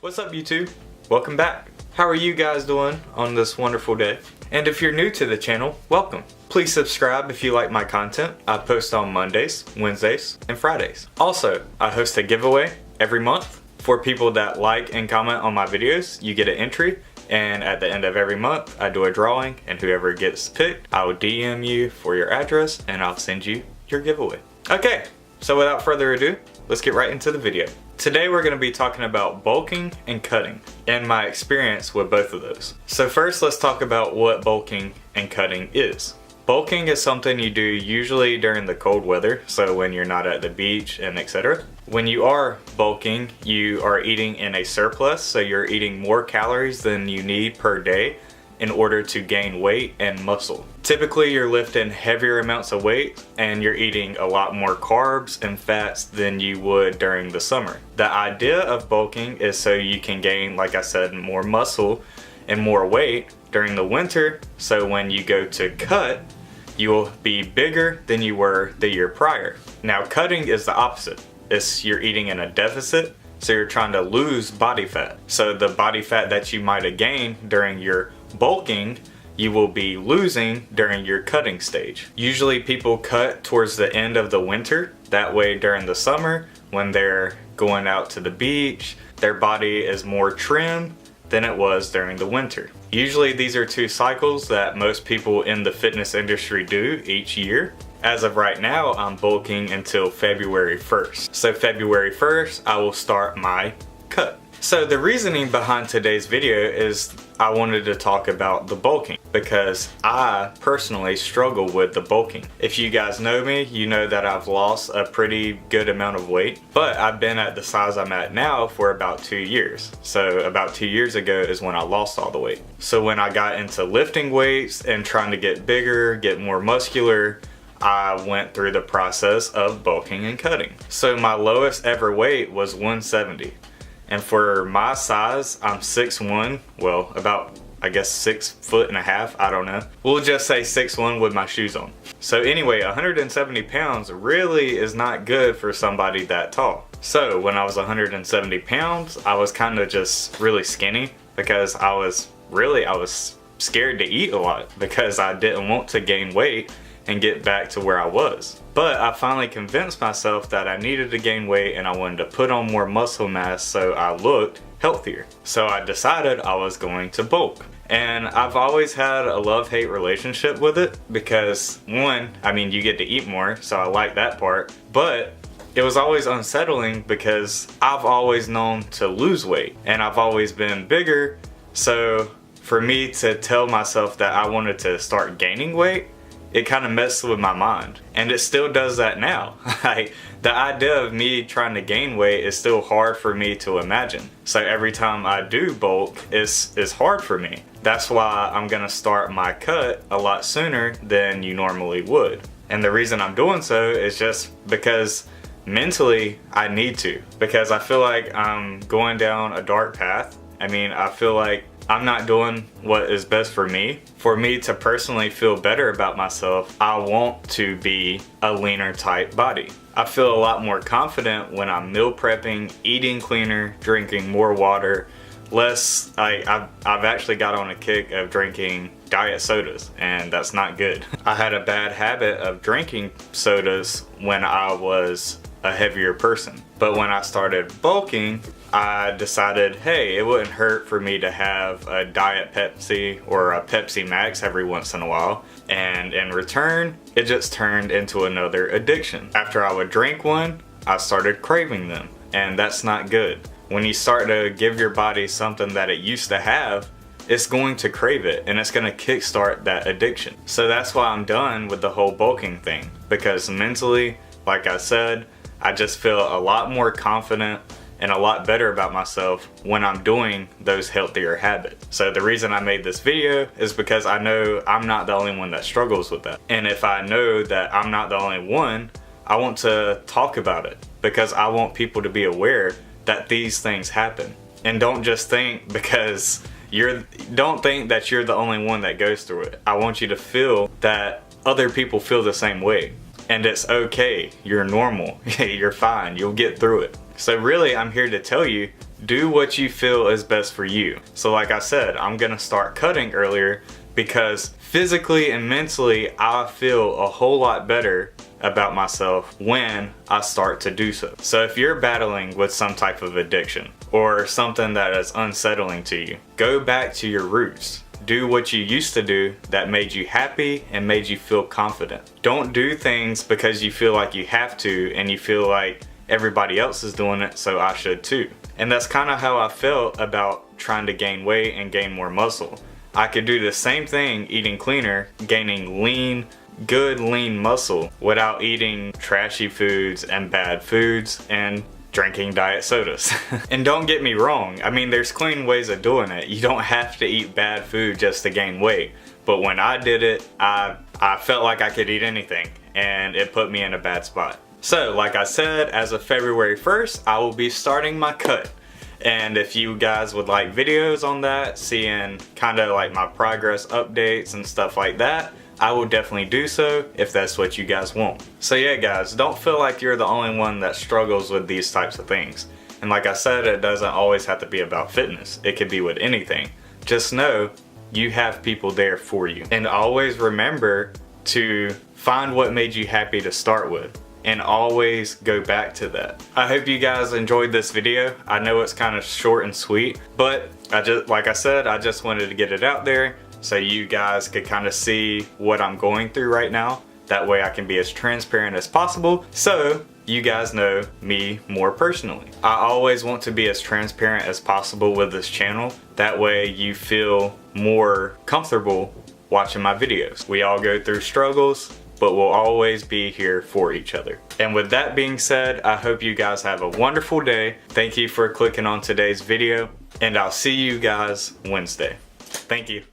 What's up YouTube? Welcome back. How are you guys doing on this wonderful day? And if you're new to the channel, welcome. Please subscribe if you like my content. I post on Mondays, Wednesdays, and Fridays. Also, I host a giveaway every month. For people that like and comment on my videos, you get an entry. And at the end of every month, I do a drawing, and whoever gets picked, I will DM you for your address and I'll send you your giveaway. Okay, so without further ado, let's get right into the video. Today we're going to be talking about bulking and cutting and my experience with both of those. So first, let's talk about what bulking and cutting is. Bulking is something you do usually during the cold weather, so when you're not at the beach and etc. When you are bulking, you are eating in a surplus, so you're eating more calories than you need per day in order to gain weight and muscle. Typically you're lifting heavier amounts of weight and you're eating a lot more carbs and fats than you would during the summer. The idea of bulking is so you can gain, like I said, more muscle and more weight during the winter, so when you go to cut, you will be bigger than you were the year prior. Now cutting is the opposite. You're eating in a deficit, so you're trying to lose body fat. So the body fat that you might have gained during your bulking, you will be losing during your cutting stage. Usually people cut towards the end of the winter. That way during the summer, when they're going out to the beach, their body is more trim than it was during the winter. Usually these are two cycles that most people in the fitness industry do each year. As of right now, I'm bulking until February 1st. So February 1st, I will start my cut. So the reasoning behind today's video is I wanted to talk about the bulking because I personally struggle with the bulking. If you guys know me, you know that I've lost a pretty good amount of weight, but I've been at the size I'm at now for about 2 years. So about 2 years ago is when I lost all the weight. So when I got into lifting weights and trying to get bigger, get more muscular, I went through the process of bulking and cutting. So my lowest ever weight was 170. And for my size, I'm 6'1", well, about, I guess 6'1.5", I don't know. We'll just say 6'1" with my shoes on. So anyway, 170 pounds really is not good for somebody that tall. So when I was 170 pounds, I was kind of just really skinny because I was scared to eat a lot because I didn't want to gain weight and get back to where I was. But I finally convinced myself that I needed to gain weight and I wanted to put on more muscle mass so I looked healthier. So I decided I was going to bulk. And I've always had a love-hate relationship with it because one, I mean, you get to eat more, so I like that part, but it was always unsettling because I've always known to lose weight and I've always been bigger. So for me to tell myself that I wanted to start gaining weight, it kind of messed with my mind, and it still does that now. Like, the idea of me trying to gain weight is still hard for me to imagine. So every time I do bulk, it's hard for me. That's why I'm gonna start my cut a lot sooner than you normally would. And the reason I'm doing so is just because mentally I need to, because I feel like I'm going down a dark path. I mean, I feel like I'm not doing what is best for me. For me to personally feel better about myself, I want to be a leaner type body. I feel a lot more confident when I'm meal prepping, eating cleaner, drinking more water, less. I've actually got on a kick of drinking diet sodas, and that's not good. I had a bad habit of drinking sodas when I was a heavier person. But when I started bulking, I decided, hey, it wouldn't hurt for me to have a Diet Pepsi or a Pepsi Max every once in a while. And in return, it just turned into another addiction. After I would drink one, I started craving them, and that's not good. When you start to give your body something that it used to have, it's going to crave it and it's going to kickstart that addiction. So that's why I'm done with the whole bulking thing, because mentally, like I said, I just feel a lot more confident and a lot better about myself when I'm doing those healthier habits. So the reason I made this video is because I know I'm not the only one that struggles with that. And if I know that I'm not the only one, I want to talk about it because I want people to be aware that these things happen. And don't just think because don't think that you're the only one that goes through it. I want you to feel that other people feel the same way. and it's okay. You're normal. You're fine. You'll get through it. So really, I'm here to tell you, do what you feel is best for you. So like I said, I'm gonna start cutting earlier because physically and mentally, I feel a whole lot better about myself when I start to do so. So if you're battling with some type of addiction or something that is unsettling to you, go back to your roots. Do what you used to do that made you happy and made you feel confident. Don't do things because you feel like you have to and you feel like everybody else is doing it, so I should too. And that's kind of how I felt about trying to gain weight and gain more muscle. I could do the same thing eating cleaner, gaining lean, good lean muscle without eating trashy foods and bad foods and drinking diet sodas. And don't get me wrong, I mean there's clean ways of doing it. You don't have to eat bad food just to gain weight. But when I did it, I felt like I could eat anything and it put me in a bad spot. So like I said, as of February 1st, I will be starting my cut. And if you guys would like videos on that, seeing kind of like my progress updates and stuff like that, I will definitely do so if that's what you guys want. So yeah guys, don't feel like you're the only one that struggles with these types of things. And like I said, it doesn't always have to be about fitness. It could be with anything. Just know you have people there for you. And always remember to find what made you happy to start with, and always go back to that. I hope you guys enjoyed this video. I know it's kind of short and sweet, but like I said, I just wanted to get it out there so you guys could kind of see what I'm going through right now. That way I can be as transparent as possible so you guys know me more personally. I always want to be as transparent as possible with this channel. That way you feel more comfortable watching my videos. We all go through struggles, but we'll always be here for each other. And with that being said, I hope you guys have a wonderful day. Thank you for clicking on today's video, and I'll see you guys Wednesday. Thank you.